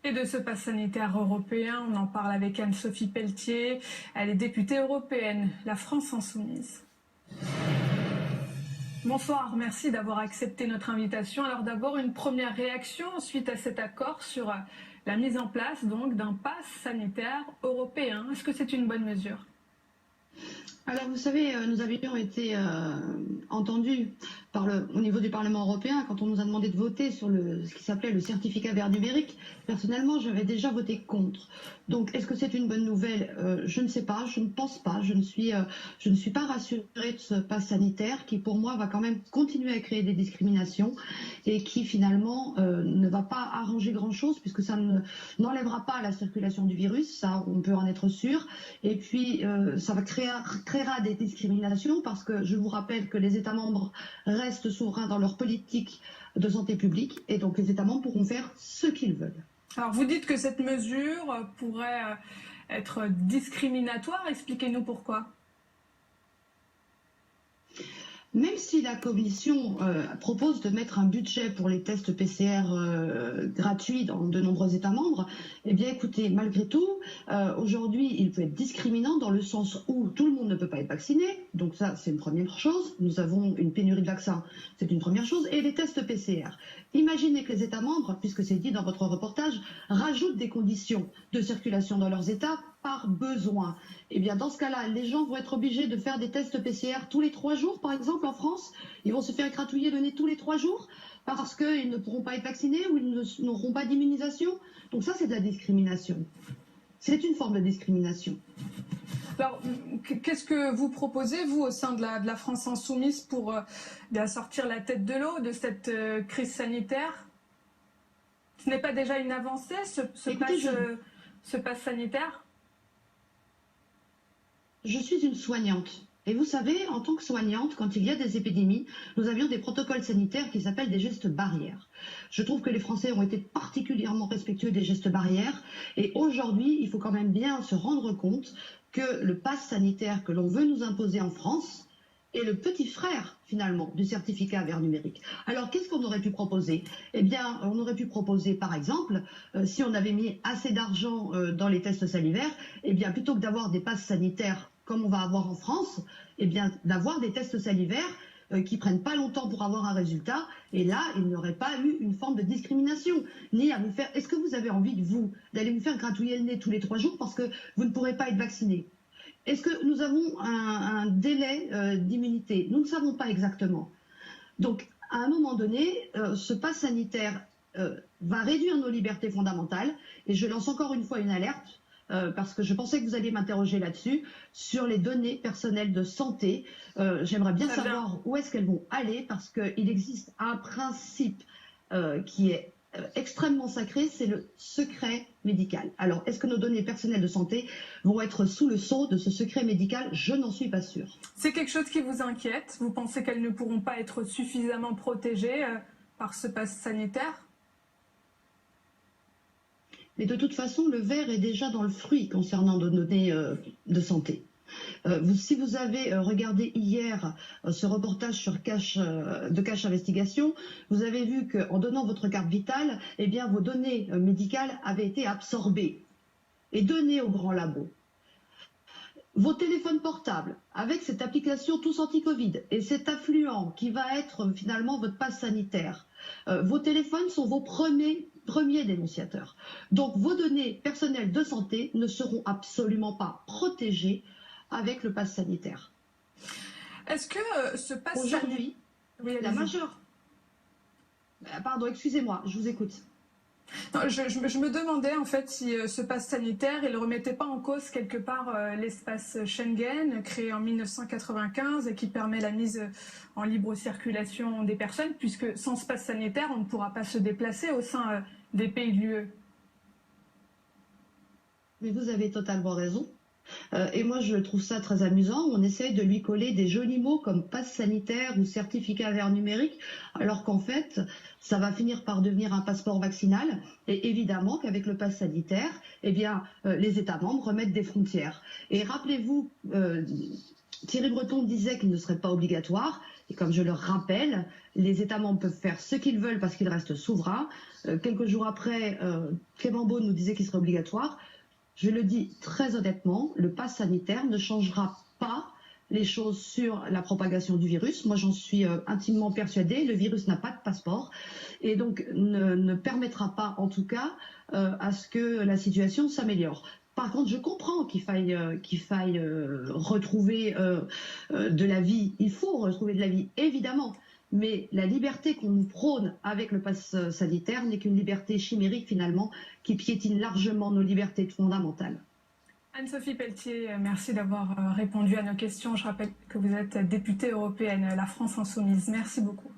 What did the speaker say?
Et de ce pass sanitaire européen, on en parle avec Anne-Sophie Pelletier. Elle est députée européenne, la France insoumise. Bonsoir, merci d'avoir accepté notre invitation. Alors d'abord, une première réaction suite à cet accord sur la mise en place donc d'un pass sanitaire européen. Est-ce que c'est une bonne mesure ? Alors vous savez, nous avions été entendus au niveau du Parlement européen quand on nous a demandé de voter sur ce qui s'appelait le certificat vert numérique. Personnellement, j'avais déjà voté contre. Donc est-ce que c'est une bonne nouvelle ? Je ne sais pas, je ne pense pas. Je ne suis pas rassurée de ce pass sanitaire qui pour moi va quand même continuer à créer des discriminations et qui finalement ne va pas arranger grand-chose puisque ça n'enlèvera pas la circulation du virus, ça on peut en être sûr. Et puis ça va créera des discriminations parce que je vous rappelle que les États membres restent souverains dans leur politique de santé publique et donc les États membres pourront faire ce qu'ils veulent. Alors vous dites que cette mesure pourrait être discriminatoire, expliquez-nous pourquoi. Même si la Commission propose de mettre un budget pour les tests PCR gratuits dans de nombreux États membres, eh bien écoutez, malgré tout, aujourd'hui il peut être discriminant dans le sens où tout le monde ne peut pas être vacciné, donc ça c'est une première chose, nous avons une pénurie de vaccins, c'est une première chose, et les tests PCR. Imaginez que les États membres, puisque c'est dit dans votre reportage, rajoutent des conditions de circulation dans leurs États par besoin. Eh bien, dans ce cas-là, les gens vont être obligés de faire des tests PCR tous les 3 jours, par exemple, en France. Ils vont se faire gratouiller le nez tous les 3 jours parce qu'ils ne pourront pas être vaccinés ou ils n'auront pas d'immunisation. Donc ça, c'est de la discrimination. C'est une forme de discrimination. Alors, qu'est-ce que vous proposez, vous, au sein de la France insoumise, pour bien sortir la tête de l'eau de cette crise sanitaire ? Ce n'est pas déjà une avancée, ce pass sanitaire ? Je suis une soignante. Et vous savez, en tant que soignante, quand il y a des épidémies, nous avions des protocoles sanitaires qui s'appellent des gestes barrières. Je trouve que les Français ont été particulièrement respectueux des gestes barrières. Et aujourd'hui, il faut quand même bien se rendre compte que le pass sanitaire que l'on veut nous imposer en France est le petit frère, finalement, du certificat vert numérique. Alors, qu'est-ce qu'on aurait pu proposer ? Eh bien, on aurait pu proposer, par exemple, si on avait mis assez d'argent dans les tests salivaires, eh bien, plutôt que d'avoir des passes sanitaires comme on va avoir en France, eh bien, d'avoir des tests salivaires qui prennent pas longtemps pour avoir un résultat. Et là, il n'y aurait pas eu une forme de discrimination, ni à vous faire... Est-ce que vous avez envie, d'aller vous faire gratouiller le nez tous les 3 jours parce que vous ne pourrez pas être vacciné ? Est-ce que nous avons un délai d'immunité ? Nous ne savons pas exactement. Donc, à un moment donné, ce pass sanitaire va réduire nos libertés fondamentales. Et je lance encore une fois une alerte, parce que je pensais que vous alliez m'interroger là-dessus, sur les données personnelles de santé. J'aimerais bien savoir où est-ce qu'elles vont aller, parce qu'il existe un principe qui est extrêmement sacré, c'est le secret médical. Alors, est-ce que nos données personnelles de santé vont être sous le sceau de ce secret médical ? Je n'en suis pas sûre. C'est quelque chose qui vous inquiète ? Vous pensez qu'elles ne pourront pas être suffisamment protégées par ce pass sanitaire ? Mais de toute façon, le verre est déjà dans le fruit concernant nos données de santé. Si vous avez regardé hier ce reportage sur de Cash Investigation, vous avez vu qu'en donnant votre carte vitale, eh bien, vos données médicales avaient été absorbées et données aux grands labos. Vos téléphones portables, avec cette application Tous Anti-Covid et cet affluent qui va être finalement votre passe sanitaire, vos téléphones sont vos premiers dénonciateurs. Donc vos données personnelles de santé ne seront absolument pas protégées avec le pass sanitaire. Est-ce que ce pass sanitaire... Aujourd'hui, la majeure... Pardon, excusez-moi, je vous écoute. Non, je me demandais en fait si ce pass sanitaire, il ne remettait pas en cause quelque part l'espace Schengen, créé en 1995 et qui permet la mise en libre circulation des personnes, puisque sans ce pass sanitaire, on ne pourra pas se déplacer au sein des pays de l'UE. Mais vous avez totalement raison. Et moi, je trouve ça très amusant. On essaye de lui coller des jolis mots comme passe sanitaire ou certificat vert numérique, alors qu'en fait, ça va finir par devenir un passeport vaccinal. Et évidemment qu'avec le passe sanitaire, eh bien, les États membres remettent des frontières. Et rappelez-vous, Thierry Breton disait qu'il ne serait pas obligatoire. Et comme je le rappelle, les États membres peuvent faire ce qu'ils veulent parce qu'ils restent souverains. Quelques jours après, Clément Beaune nous disait qu'il serait obligatoire. Je le dis très honnêtement, le pass sanitaire ne changera pas les choses sur la propagation du virus. Moi, j'en suis intimement persuadée. Le virus n'a pas de passeport et donc ne permettra pas, en tout cas, à ce que la situation s'améliore. Par contre, je comprends qu'il faille retrouver de la vie. Il faut retrouver de la vie, évidemment. Mais la liberté qu'on nous prône avec le pass sanitaire n'est qu'une liberté chimérique, finalement, qui piétine largement nos libertés fondamentales. Anne-Sophie Pelletier, merci d'avoir répondu à nos questions. Je rappelle que vous êtes députée européenne, La France Insoumise. Merci beaucoup.